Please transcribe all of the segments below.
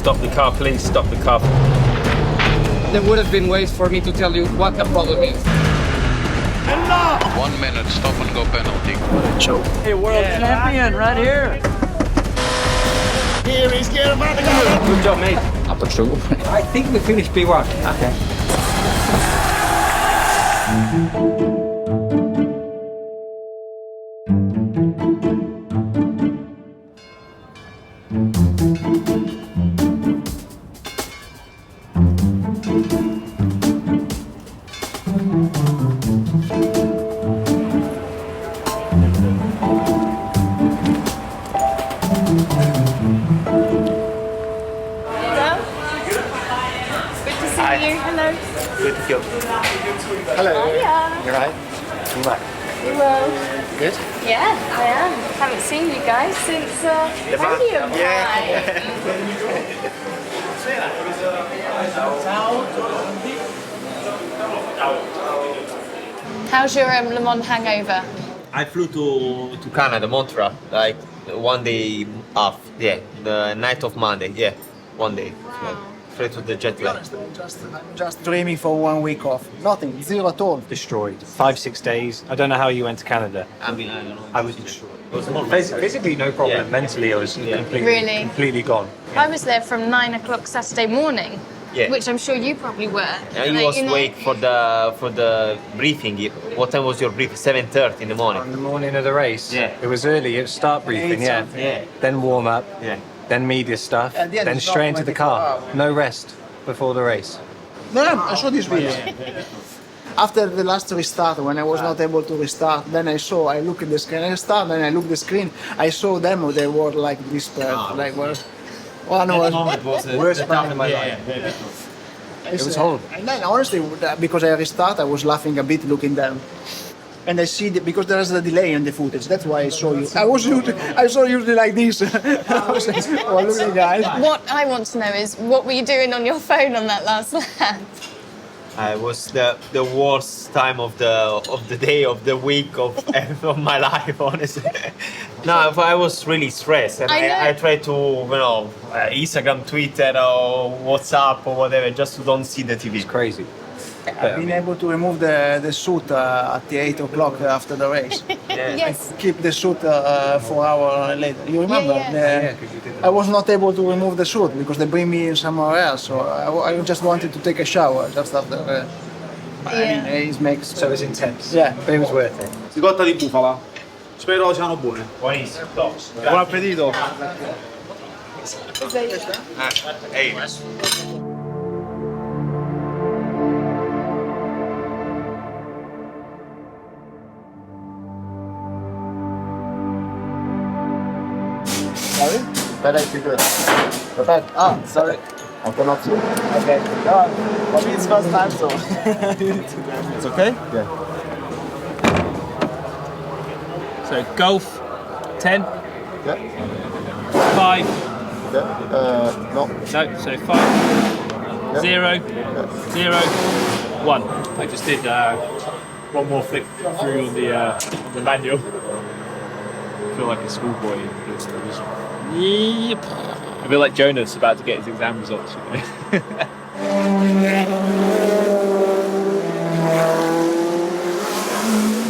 Stop the car, please. Stop the car. There would have been ways for me to tell you what the problem is. 1 minute, stop and go penalty. Hey, world champion right here. Here he's getting about to go. Good job, mate. I think we finished P1. Okay. Hello. Hiya. You're right. You right. Hello. Good. Yeah, I am. Haven't seen you guys since podium time. How's your Le Mans hangover? I flew to Canada, Montreal, like 1 day off. Yeah, the night of Monday. Yeah, 1 day. Straight to the jet lag. Just dreaming for 1 week off. Nothing. Zero at all. Destroyed. 5-6 days. I don't know how you went to Canada. I mean, I don't know. I was destroyed. It was more physically no problem. Yeah. Mentally, I was Really? completely gone. I was there from 9 o'clock Saturday morning, Yeah. which I'm sure you probably were. I was awake for the briefing. What time was your briefing? 7:30 in the morning. On the morning of the race. Yeah. It was early. It was start briefing. Yeah. Yeah. Then warm up. Yeah. Then media stuff. And then Then it's straight not into the 24 car. hours. No rest before the race. No, I saw this video. After the last restart, when I was not able to restart, then I look at the screen, I restart, then I look at the screen, I saw them, they were like this, like, well, one was Worst time in my life. It was horrible. And then honestly, because I restart, I was laughing a bit looking down. And I see that because there is a delay in the footage. That's why I saw you. I saw you like this. I was like, oh, look at the guys. What I want to know is, what were you doing on your phone on that last lap? I was the worst time of the day, of the week, of my life, honestly. No, I was really stressed, and I tried to, Instagram, Twitter, or WhatsApp, or whatever, just to don't see the TV. It's crazy. I've been able to remove the suit at the 8 o'clock after the race. Yes. Keep the suit 4 hours later. You remember? Yeah. I was not able to remove the suit because they bring me somewhere else. So I just wanted to take a shower just after. I mean, it makes. So it was intense. Yeah. But it was worth it. Ricotta di bufala. Spero siano buone. Buonissimo. Buon appetito. Hey. Sorry? Better if you do it. Perfect. Ah, sorry. I cannot see. Okay. No, for me it's first time, so. It's okay? Yeah. So golf, 10, Yeah. 5. Yeah. No. No, so 5, 0, 0, 1. I just did one more flick through on the manual. I feel like a schoolboy. Yep. I feel like Jonas about to get his exam results.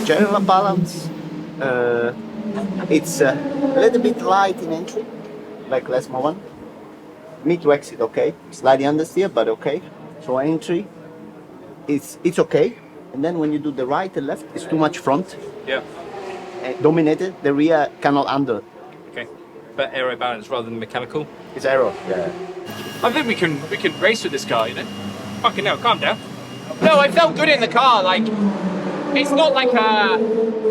General balance, it's a little bit light in entry, like last moment. Mid to exit, okay. Slightly understeer, but okay. So entry, it's okay. And then when you do the right and left, it's too much front. Yeah. Dominated, the rear cannot handle. Okay. But aero balance rather than mechanical. It's aero. Yeah. I think we can race with this car, you know. Fucking hell, calm down. No, I felt good in the car. Like, it's not like a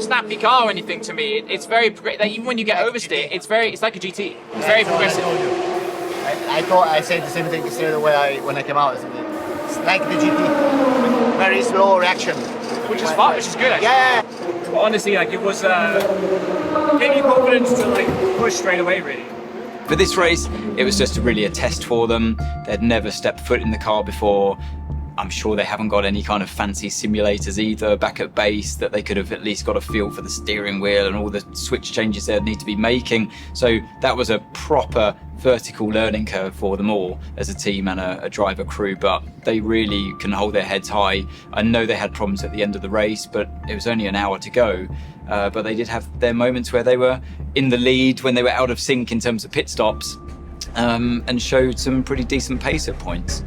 snappy car or anything to me. It's very like, even when you get oversteer, it's like a GT. It's very progressive. I said the same thing straight away when I came out. It's like the GT. Very slow reaction. Which is fun, which is good actually. Yeah. Honestly, like it was gave you confidence to like push straight away, really. For this race, it was just really a test for them. They'd never stepped foot in the car before. I'm sure they haven't got any kind of fancy simulators either back at base that they could have at least got a feel for the steering wheel and all the switch changes they'd need to be making. So that was a proper vertical learning curve for them all as a team and a driver crew, but they really can hold their heads high. I know they had problems at the end of the race, but it was only an hour to go. But they did have their moments where they were in the lead, when they were out of sync in terms of pit stops, and showed some pretty decent pace at points.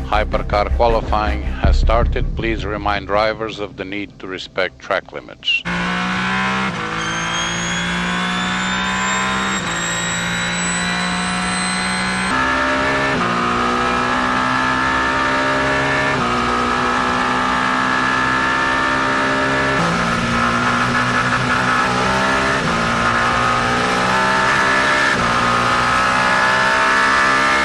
Hypercar qualifying has started. Please remind drivers of the need to respect track limits.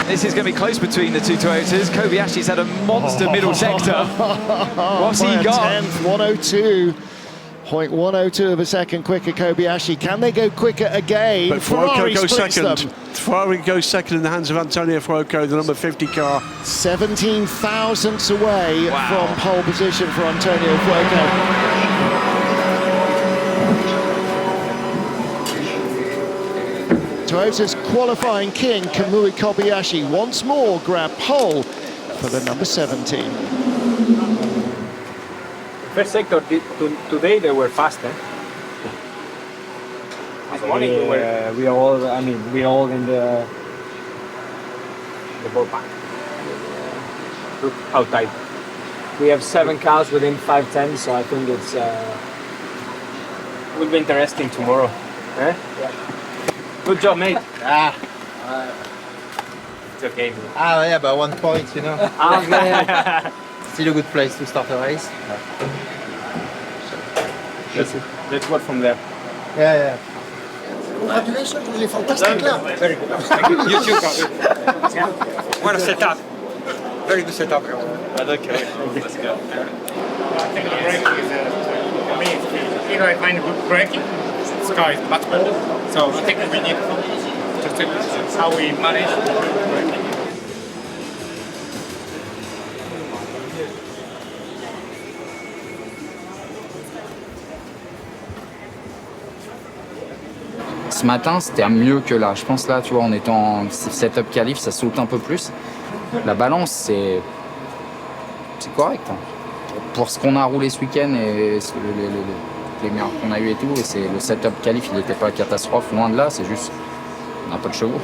This is going to be close between the two Toyotas. Kobayashi's had a monster middle sector. What's he got? 102.102 of a second quicker, Kobayashi. Can they go quicker again? But Ferrari goes splits second. them. Ferrari goes second in the hands of Antonio Fuoco, the number 50 car. 17 thousandths away from pole position for Antonio Fuoco. Toyota's qualifying king, Kamui Kobayashi, once more grab pole for the number 17. First sector today they were faster. This morning we are all. I mean, we are all in the ballpark. Look how tight. We have 7 cars within 5:10, so I think it's will be interesting tomorrow. Eh? Yeah. Good job, mate. It's okay. Yeah, but 1 point, you know. Okay. Still a good place to start a race. Let's work from there. Yeah. Congratulations, really fantastic club. Very good. Thank you. You too, What a setup. Very good setup. Okay. Let's go. I think the braking is, for me, if I find good braking, this car is much better. So I think we need to see how we manage braking. Ce matin, c'était mieux que là. Je pense là, tu vois, en étant setup qualif, ça saute un peu plus. La balance, c'est correct. Hein. Pour ce qu'on a roulé ce week-end et les meilleurs qu'on a eu et tout, et c'est le setup qualif, il n'était pas catastrophe, loin de là, c'est juste, on n'a pas de chevaux.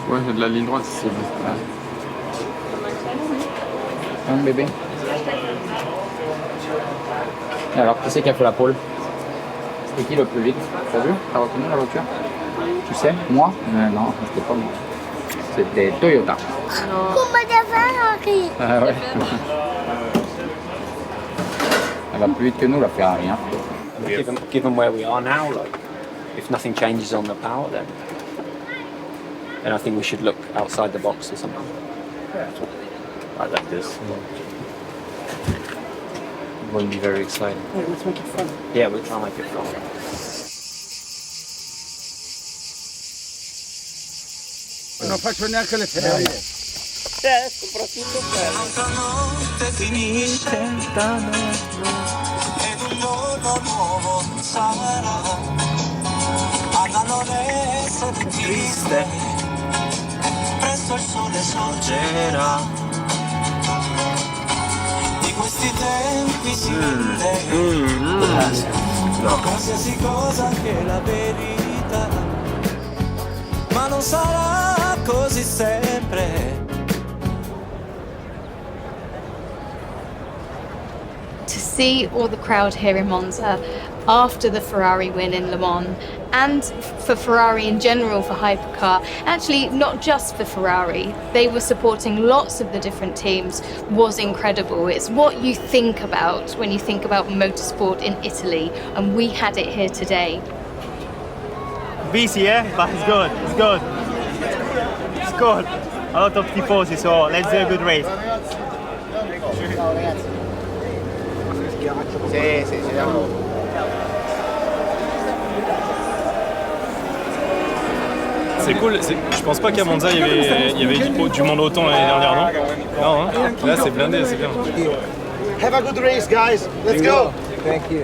Ouais, de la ligne droite, c'est bon. Hein, bébé. Alors, qui c'est qui a fait la pole? C'était qui le plus vite? T'as vu? T'as reconnu la voiture? Tu sais? Moi? Non, c'était pas moi. C'était Toyota. Ah ouais. Elle va plus vite que nous, la Ferrari. Hein. Given where we are now, like, if nothing changes on the power, then I think we should look outside the box or something. Like this. It won't be very exciting. Yeah, let's make it fun. Yeah, we'll try and make it fun. Non faccio neanche le ferie. Soprattutto notte finisce ed un giorno nuovo sarà a non essere triste, presto il sole sorgerà, di questi tempi si vende qualsiasi cosa anche la verità, ma non sarà così sempre. To see all the crowd here in Monza after the Ferrari win in Le Mans, and for Ferrari in general, for Hypercar, actually not just for Ferrari, they were supporting lots of the different teams, was incredible. It's what you think about when you think about motorsport in Italy, and we had it here today. Busy, but it's good, it's good. It's good. A lot of tifosi, so let's do a good race. Sì, C'est cool. Je pense pas qu'à Monza il y avait du monde autant l'année dernière, non? Non, hein? Là c'est blindé, c'est bien. Have a good race, guys. Let's go. Thank you.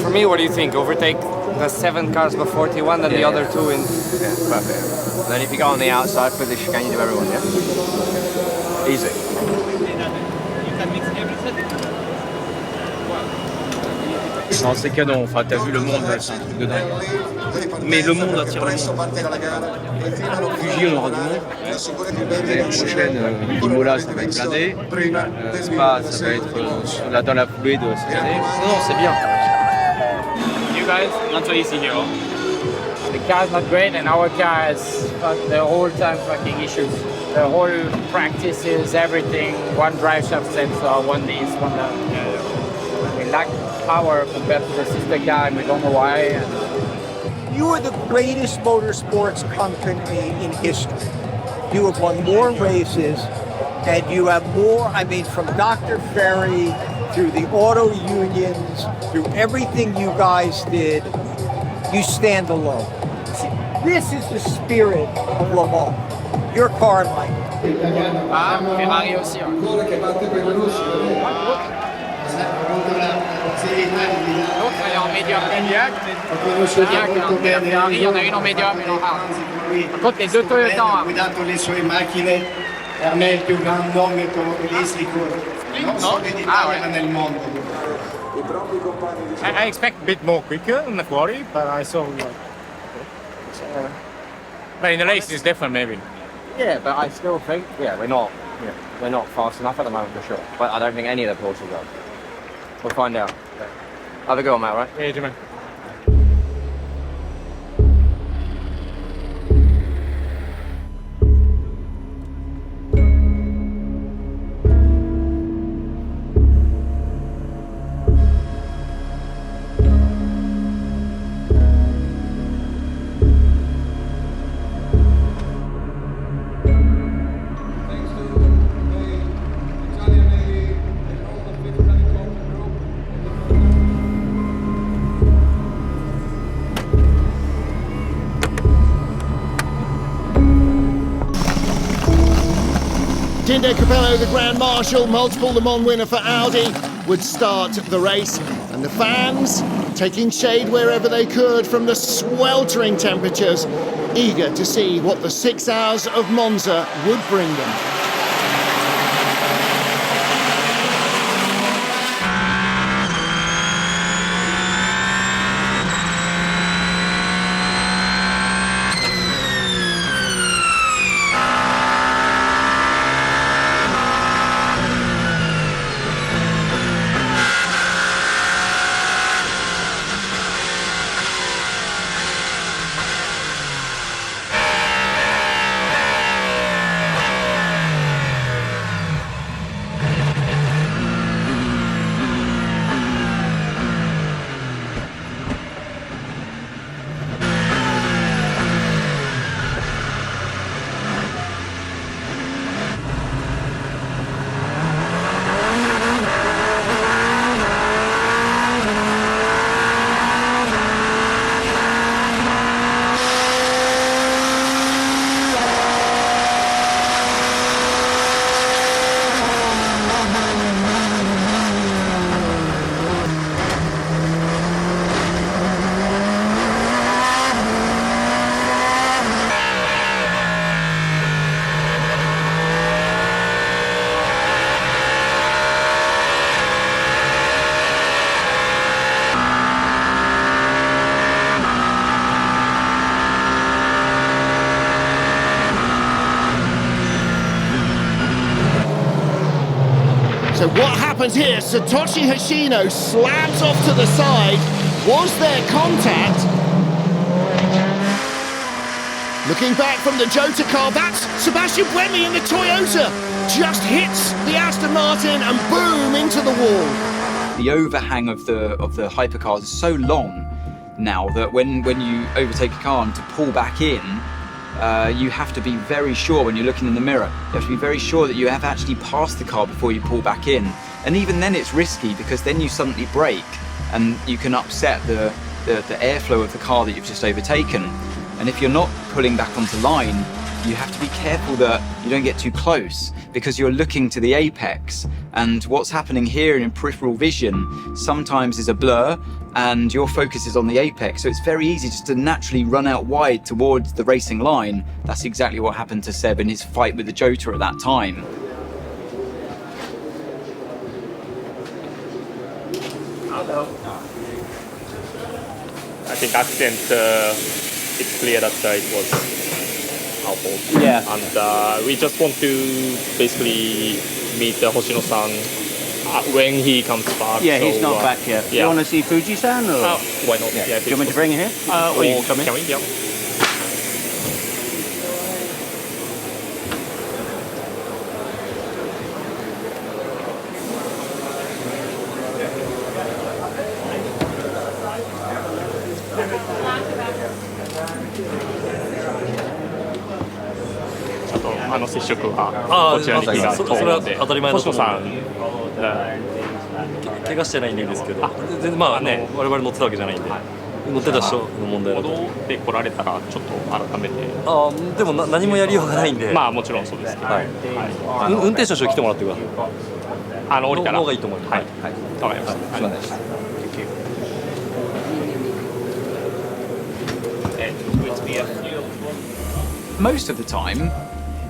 For me, what do you think? Overtake the 7 cars before T1 than the other 2 in... Yeah, perfect. Then if you go on the outside for the chicane, you do everyone, yeah? Easy. Non, c'est canon. Enfin, t'as vu le monde, c'est un truc de dingue. Mais le monde attire le monde. Fuji, on aura du monde. L'année prochaine, Imola, ça va être blindé. Spa, ça va être dans la foulée de cette année. Non, c'est bien. You guys, not so easy here. The car's not great, and our car has the whole time fucking issues. The whole practices, everything. One drive shaft sensor, one this, one that. We lack power compared to the sister car, and we don't know why. You are the greatest motorsports company in history. You have won more races, and you have more, I mean, from Dr. Ferry through the auto unions, through everything you guys did, you stand alone. This is the spirit of Le Mans. Your car, Mike. Ferrari aussi. L'autre elle est en médium. Ferrari, il y en a une en médium et une en hard. Par contre, les deux Toyota en hard. Guidato le sue macchine, per me è il più gran nome automobilistico non solo in Italia ma nel mondo. I expect a bit more quicker in the quali, but I saw but in the race it's different maybe. Yeah, but I still think, we're not fast enough at the moment for sure. But I don't think any of the Porsches are. We'll find out. Have a go on that, right? Yeah, man. Dindo Capello, the Grand Marshal, multiple Le Mans winner for Audi, would start the race, and the fans taking shade wherever they could from the sweltering temperatures, eager to see what the 6 hours of Monza would bring them. So what happens here? Satoshi Hoshino slams off to the side. Was there contact? Looking back from the Jota car, that's Sebastian Buemi in the Toyota. Just hits the Aston Martin and boom into the wall. The overhang of the hypercars is so long now that when you overtake a car and to pull back in, you have to be very sure when you're looking in the mirror. You have to be very sure that you have actually passed the car before you pull back in. And even then it's risky because then you suddenly brake and you can upset the airflow of the car that you've just overtaken. And if you're not pulling back onto line, you have to be careful that you don't get too close because you're looking to the apex. And what's happening here in peripheral vision sometimes is a blur and your focus is on the apex. So it's very easy just to naturally run out wide towards the racing line. That's exactly what happened to Seb in his fight with the Jota at that time. I think accident, it's clear that it was our fault. Yeah. And we just want to basically meet Hoshino-san when he comes back. Yeah, so, he's not back yet. Do you want to see Fuji-san? Or? Why not? Yeah. Yeah, Do you want me to bring her here? Or come in? Can we? Yeah. Most of the time,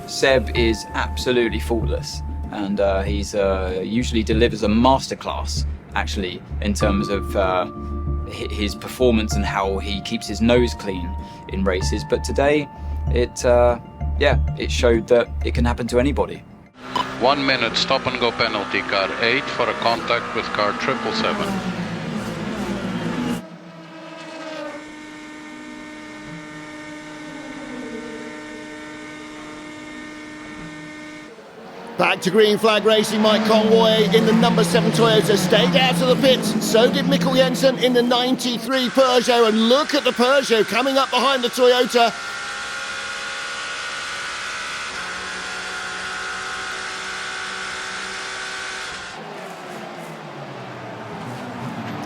Seb is absolutely faultless, and he's usually delivers a masterclass, actually, in terms of his performance and how he keeps his nose clean in races. But today, it showed that it can happen to anybody. 1 minute stop and go penalty, car 8 for a contact with car 777. Back to green flag racing, Mike Conway in the number 7 Toyota stayed out of the pits. So did Mikkel Jensen in the 93 Peugeot. And look at the Peugeot coming up behind the Toyota.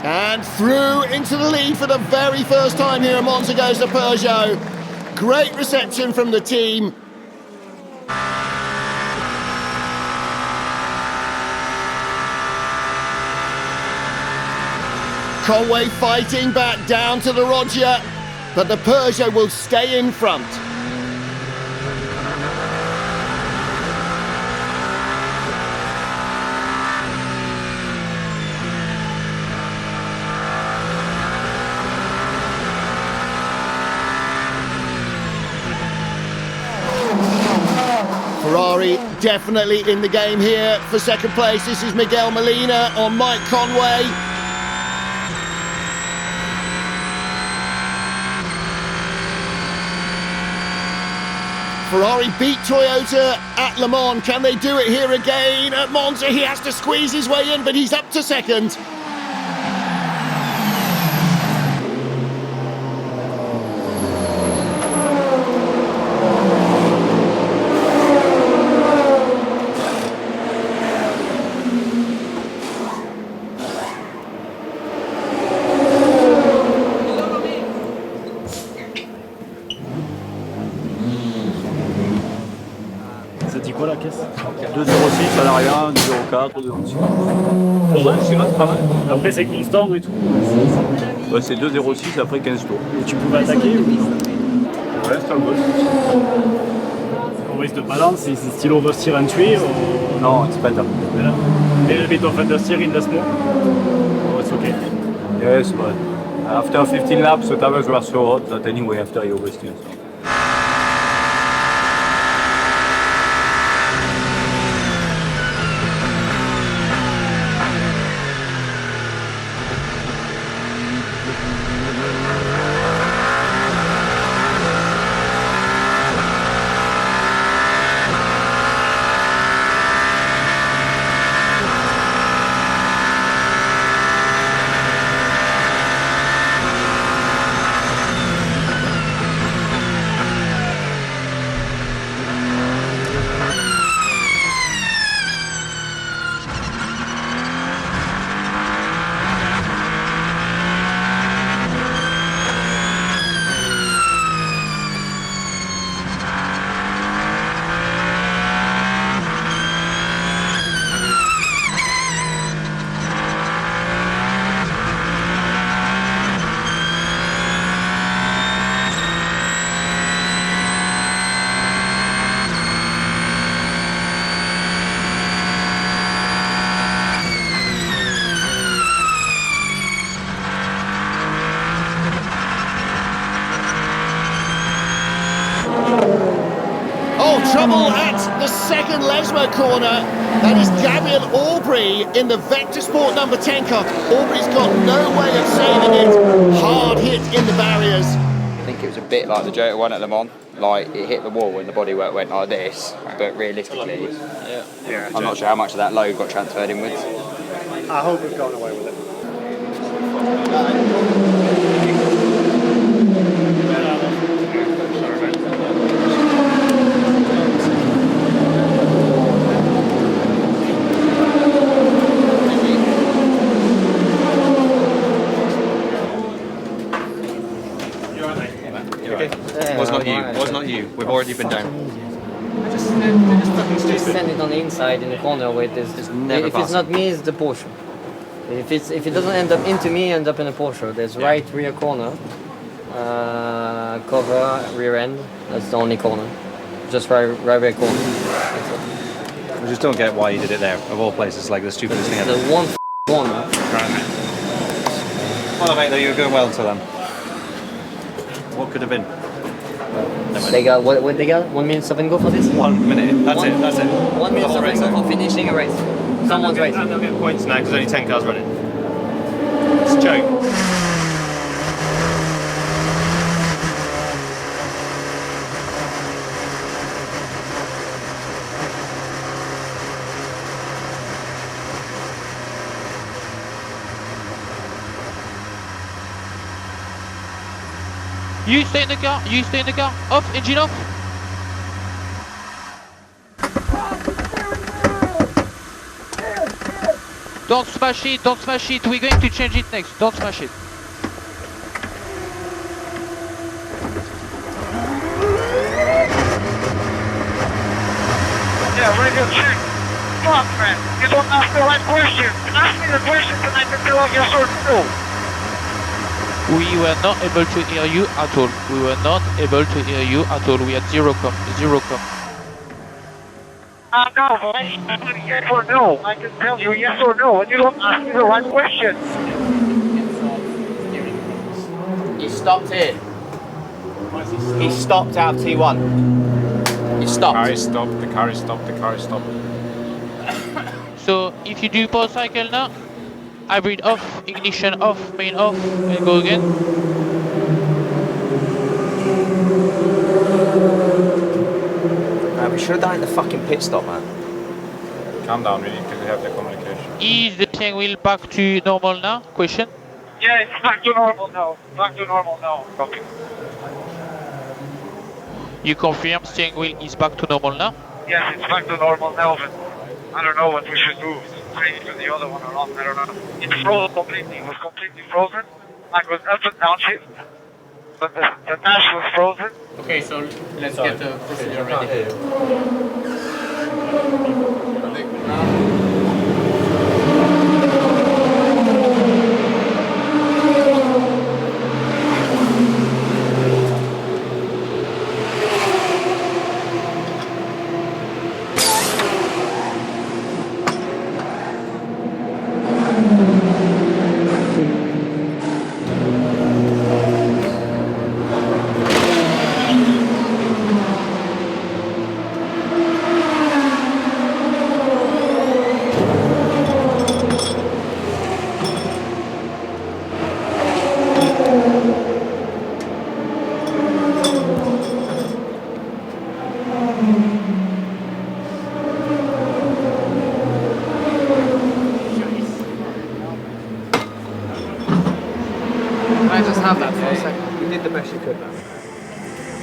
And through into the lead for the very first time here at Monza goes the Peugeot. Great reception from the team. Conway fighting back down to the Roger, but the Peugeot will stay in front. Ferrari definitely in the game here for second place. This is Miguel Molina on Mike Conway. Ferrari beat Toyota at Le Mans. Can they do it here again at Monza? He has to squeeze his way in, but he's up to second. Quoi la caisse 2,06 à l'arrière, 2,04, 2,06. Ouais, c'est pas mal. Après, c'est constant et tout. Ouais, c'est 2,06 après 15 tours. Et tu pouvais attaquer ou... Ouais, c'est un boss. On risque de balance, is it still oversteer entry or... No, it's better. A little bit of understeer in the smoke? Oh, it's okay. Yes, but after 15 laps, the tires were so hot that anyway, after you oversteer. So. Trouble at the second Lesmo corner. That is Gabriel Aubrey in the Vector Sport number 10 car. Aubrey's got no way of saving it. Hard hit in the barriers. I think it was a bit like the Jota one at Le Mans. Like, it hit the wall and the bodywork went like this. But realistically, I'm not sure how much of that load got transferred inwards. I hope we've gone away with it. Was not you. We've already been down. Just send it on the inside in the corner where there's if it's not me, it's the Porsche. If it doesn't end up into me, end up in a Porsche. There's right rear corner, cover, rear end. That's the only corner. Just right rear corner. We just don't get why you did it there. Of all places, like the stupidest thing ever. The one corner. Well, mate, you were going well until then. What could have been? They got what they got? 1 minute stop and go for this? 1 minute. That's it. 1 minute stop and go for finishing a race. Someone's race. And they'll get points now because only 10 cars running. It's a joke. You stay in the car, off, engine off. Don't smash it, we're going to change it next, don't smash it. Yeah, radio check. Fuck, man. You don't ask the right question. Ask me the questions and I can tell you yes or no. We were not able to hear you at all. We had zero com. No, but yes or no. I can tell you yes or no, and you don't ask me the right questions. He stopped here. He stopped out of T1. He stopped. The car is stopped. So if you do power cycle now, hybrid off, ignition off, main off, and go again. We should have done it in the fucking pit stop, man. Calm down, we need to have the communication. Is the steering wheel back to normal now? Question? Yeah, it's back to normal now. Copy. You confirm steering wheel is back to normal now? Yes, it's back to normal now, but I don't know what we should do. Change to the other one or not, I don't know. It froze completely, it was completely frozen. I was up and down shift, but the dash was frozen. Okay, so let's get the procedure ready.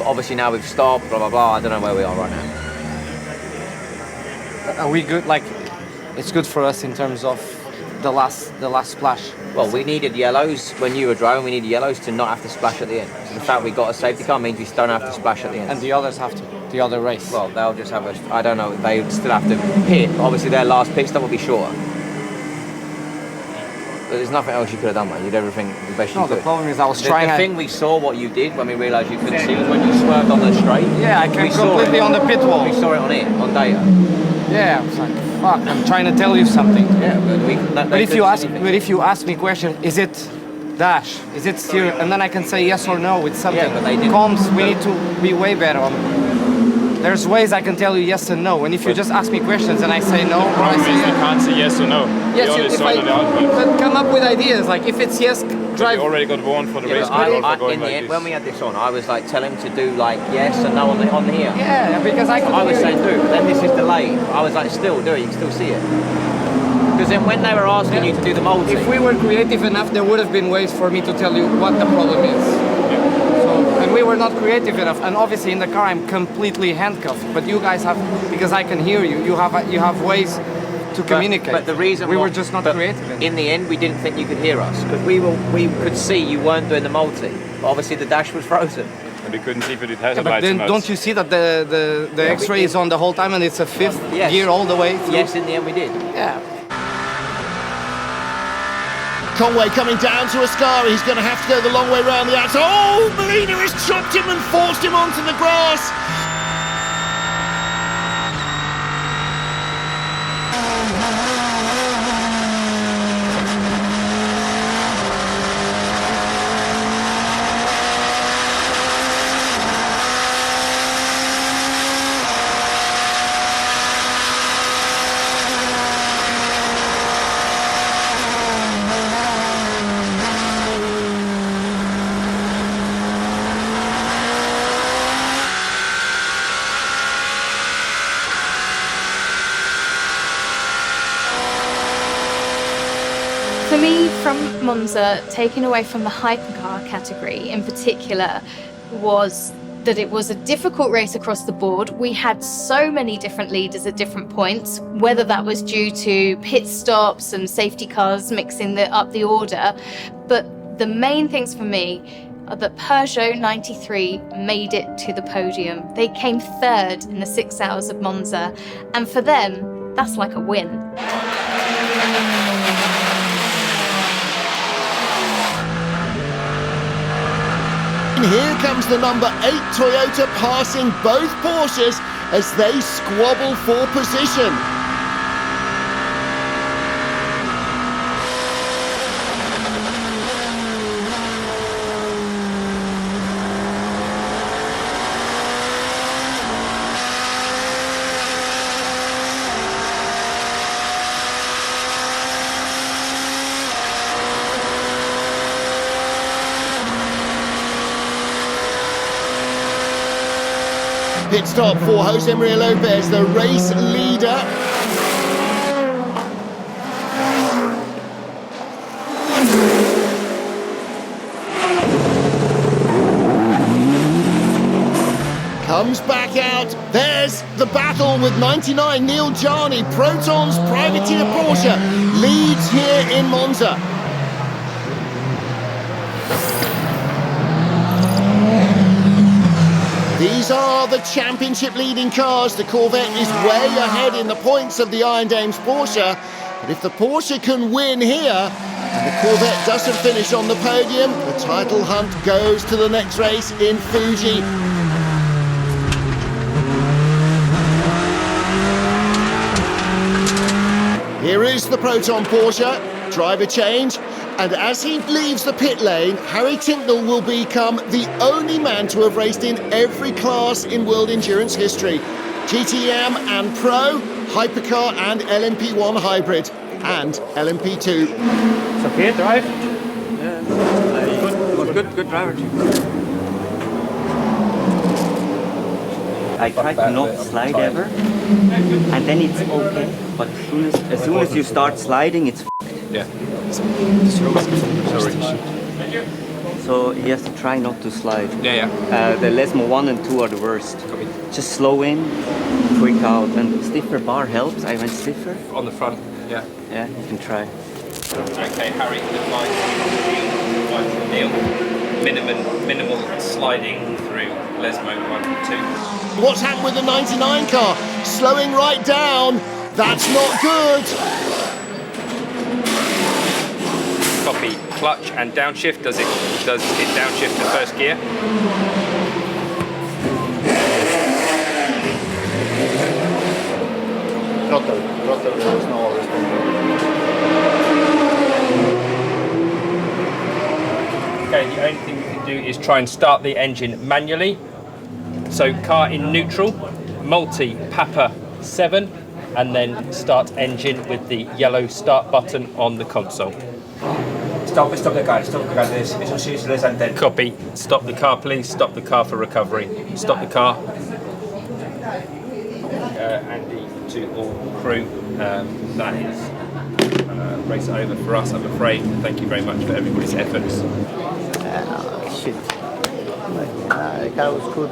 Obviously now we've stopped, blah blah blah. I don't know where we are right now. Are we good? Like, it's good for us in terms of the last splash. Well, we needed yellows when you were driving. We needed yellows to not have to splash at the end. So the fact we got a safety car means we don't have to splash at the end. And the others have to. The other race. Well, they'll just have a. I don't know. They still have to pit. Obviously, their last pit stop will be shorter. But there's nothing else you could have done, man. You did everything the best you could. No, the problem is I was trying. The thing we saw what you did when we realised you couldn't see was when you swerved on the straight. Yeah, I came completely on the pit wall. We saw it on data. Yeah, I was like, fuck, I'm trying to tell you something. Yeah, but if you ask me a question, is it dash? Is it steer? And then I can say yes or no with something. Yeah, but they didn't. Comms, we need to be way better on. there's ways I can tell you yes and no. And if you just ask me questions and I say no, or I say you can't say yes or no. yes, but come up with ideas. Like if it's yes, drive. You already got one for the race. In the end, when we had this on, I was like, tell him to do like yes and no on here. Yeah, because I was saying do, but then this is delayed. I was like, still do it. You can still see it. Because then when they were asking you to do the multi, if we were creative enough, there would have been ways for me to tell you what the problem is. So, and we were not creative enough. And obviously in the car I'm completely handcuffed. But you guys have, because I can hear you, you have ways to communicate. But the reason we were just not creative. In the end, we didn't think you could hear us because we could see you weren't doing the multi. But obviously the dash was frozen. And we couldn't see if it has but then don't you see that the X-ray is on the whole time and it's a fifth gear all the way through? Yes, in the end we did. Yeah. Conway coming down to Ascari. He's going to have to go the long way round the outside. Oh, Molina has chopped him and forced him onto the grass. For me, from Monza, taken away from the hypercar category in particular, was that it was a difficult race across the board. We had so many different leaders at different points, whether that was due to pit stops and safety cars mixing up the order. But the main things for me are that Peugeot 93 made it to the podium. They came third in the 6 hours of Monza, and for them, that's like a win. Here comes the number 8 Toyota passing both Porsches as they squabble for position. Pit stop for Jose Maria Lopez, the race leader. Comes back out. There's the battle with 99 Neil Jarni. Proton's privateer Porsche leads here in Monza. These are the championship leading cars. The Corvette is way ahead in the points of the Iron Dames Porsche. But if the Porsche can win here, and the Corvette doesn't finish on the podium, the title hunt goes to the next race in Fuji. Here is the Proton Porsche, driver change. And as he leaves the pit lane, Harry Tincknell will become the only man to have raced in every class in world endurance history. GTM and Pro, Hypercar and LMP1 Hybrid, and LMP2. It's okay, drive? Yeah, good driver too. I try to not slide ever, and then it's okay. But as soon as you start sliding, it's yeah. So he has to try not to slide. Yeah, yeah. The Lesmo 1 and 2 are the worst. Just slow in, quick out, and stiffer bar helps. I went stiffer. On the front, yeah. Yeah, you can try. Okay, Harry, advice from Neil. Minimal sliding through Lesmo 1 and 2. What's happened with the 99 car? Slowing right down. That's not good. Copy clutch and downshift. Does it downshift to first gear? Throttle, there is no response. Okay, the only thing we can do is try and start the engine manually. So car in neutral, multi-Papa 7, and then start engine with the yellow start button on the console. Stop the car, eso sí es la antenne. Copy. Stop the car, please. Stop the car for recovery. Stop the car. Andy, to all crew, that is race over for us, I'm afraid. Thank you very much for everybody's efforts. Shit. The car was good.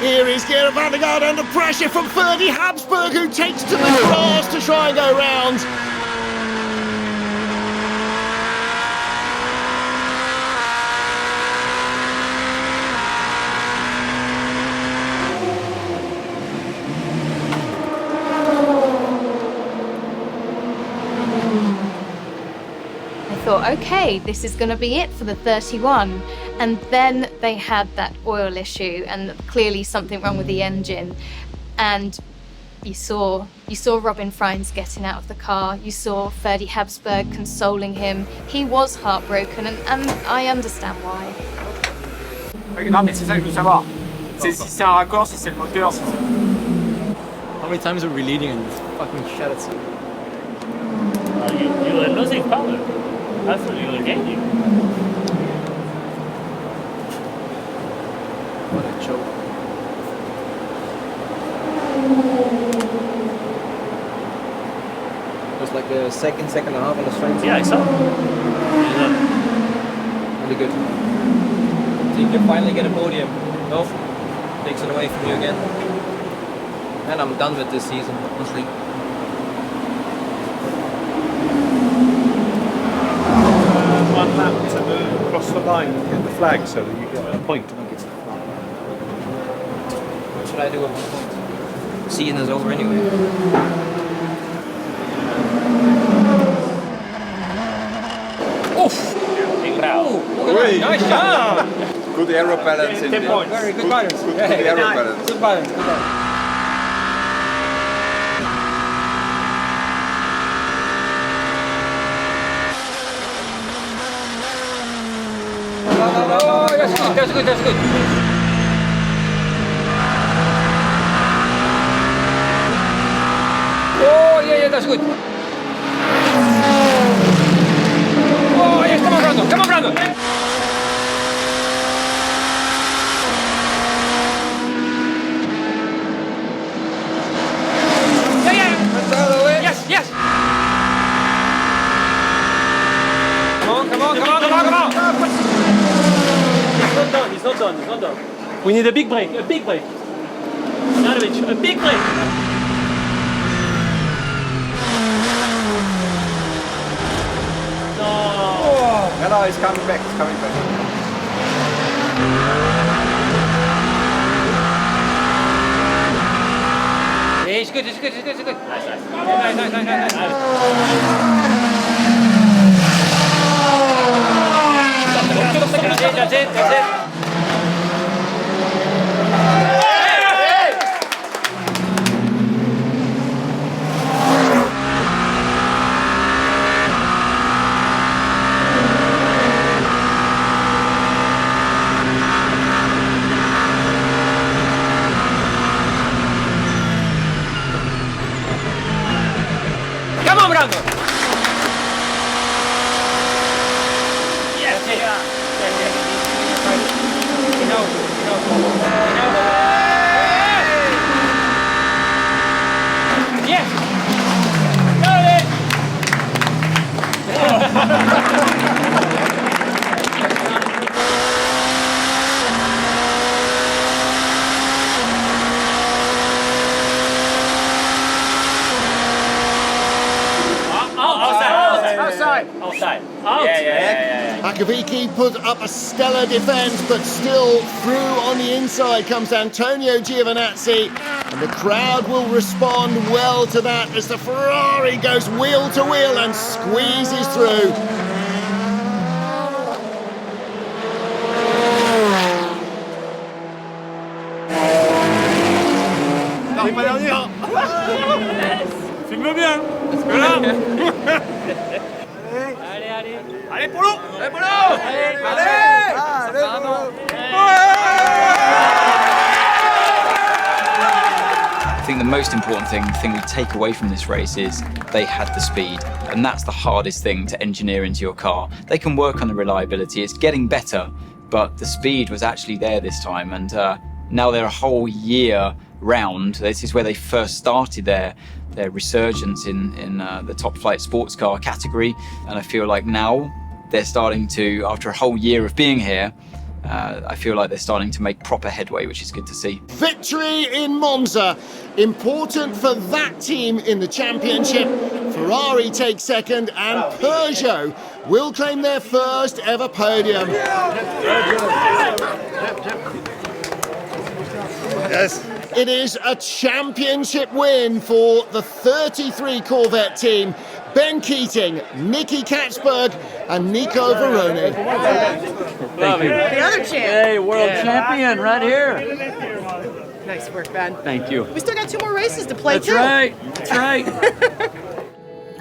Here is Gerard van der Garde under pressure from Ferdy Habsburg, who takes to the grass to try and go round. Thought, okay, this is going to be it for the 31, and then they had that oil issue and clearly something wrong with the engine, and you saw Robin Freins getting out of the car, you saw Ferdy Habsburg consoling him. He was heartbroken, and I understand why. Non mais c'est ça que je veux savoir. C'est si c'est un raccord, si c'est le moteur, si c'est... How many times are we leading and just fucking shut it? You were losing power. I thought you were gaining. What a choke. It was like the second and a half on the straight. Yeah, I saw. Really good. So you can finally get a podium. No, takes it away from you again. And I'm done with this season, honestly. One lap to move across the line and get the flag so that you get a point. What should I do with my point? Season is over anyway. Oof! Nice job! Good aero balance in 10 there. points. Very good balance. Good aero balance. Good balance. Good balance. Oh, that's good. Oh, yeah, that's good. Oh, yes, come on, Brandon. Yeah. Yes. Come on. He's not done. We need a big break. Nanovic, a big break. No. No, he's coming back. Yeah, it's good. Nice. That's it. Come on, Brando! Yes, Yes! Got it! Outside. Yeah. Akaviki put up a stellar defence, but still through on the inside comes Antonio Giovinazzi, and the crowd will respond well to that as the Ferrari goes wheel to wheel and squeezes through. Allez, Polo! Allez, Polo! I think the most important thing we take away from this race is they had the speed, and that's the hardest thing to engineer into your car. They can work on the reliability, it's getting better, but the speed was actually there this time, and now they're a whole year round. This is where they first started their resurgence in the top flight sports car category, and I feel like now they're starting to, after a whole year of being here, I feel like they're starting to make proper headway, which is good to see. Victory in Monza, important for that team in the championship. Ferrari takes second and Peugeot will claim their first ever podium. Yes. It is a championship win for the 33 Corvette team. Ben Keating, Nicky Katzberg and Nico Veroni. Thank you. The other champ. Hey, world champion right here. Nice work, Ben. Thank you. We still got 2 more races to play, That's right. That's right.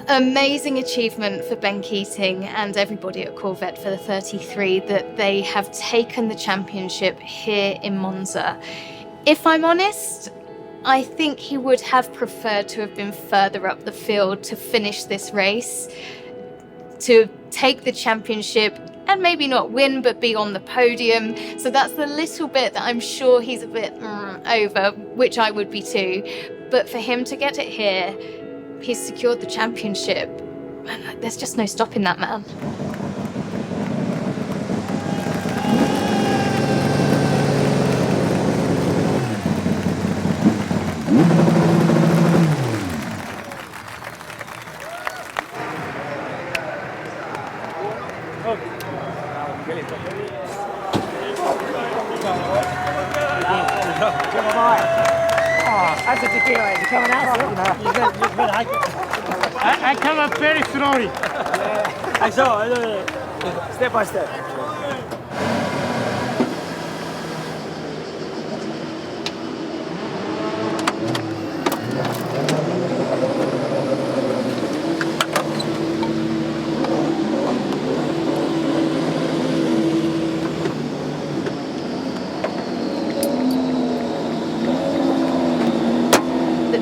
Amazing achievement for Ben Keating and everybody at Corvette for the 33 that they have taken the championship here in Monza. If I'm honest, I think he would have preferred to have been further up the field to finish this race, to take the championship and maybe not win, but be on the podium. So that's the little bit that I'm sure he's a bit over, which I would be too. But for him to get it here, he's secured the championship. And there's just no stopping that man. That's a tequila. Is it coming out? I come up very slowly. I saw. Step by step.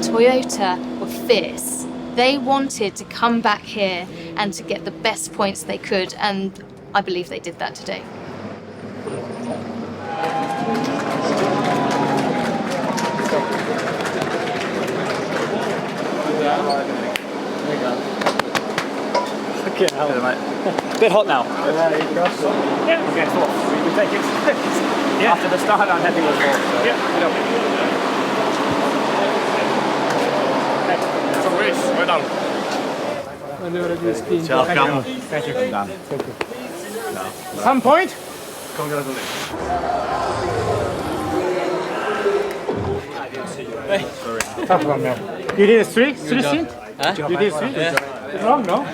Toyota were fierce. They wanted to come back here and to get the best points they could, and I believe they did that today. Okay, bit hot now. Yeah. Okay, fourth. We take it. Yeah. After the start, I'm happy with fourth. So. Yeah. Well done. Ciao, Camo. Thank you. Some point? Congratulations. Hey. Tough one now. You did a three seat? Huh? You did three? Yeah. It's wrong, no?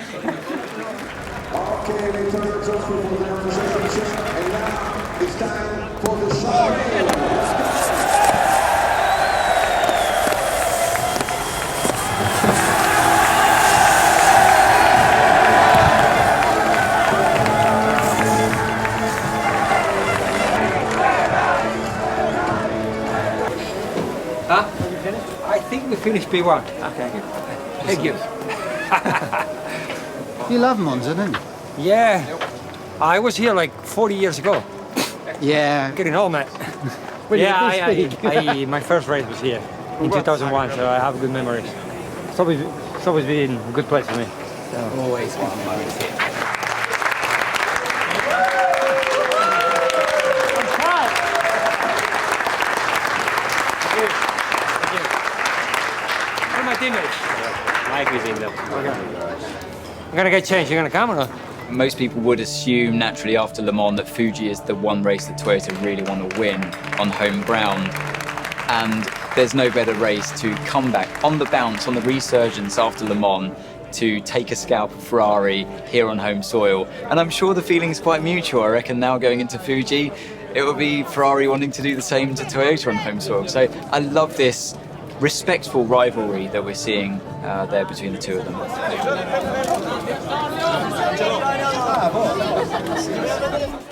It's time for the show. I think we finished P1. Okay, good. Thank you. You love Monza, don't you? Yeah. I was here like 40 years ago. Yeah. Getting old, man. Yeah, my first race was here in 2001, so I have good memories. It's always been a good place for me. So. Always one moment here. Mike is in there. Okay. I'm gonna get changed. You're gonna come or not? Most people would assume naturally after Le Mans that Fuji is the one race that Toyota really want to win on home ground. And there's no better race to come back on the bounce, on the resurgence after Le Mans, to take a scalp of Ferrari here on home soil. And I'm sure the feeling's quite mutual. I reckon now going into Fuji, it will be Ferrari wanting to do the same to Toyota on home soil. So I love this respectful rivalry that we're seeing there between the two of them. Bravo.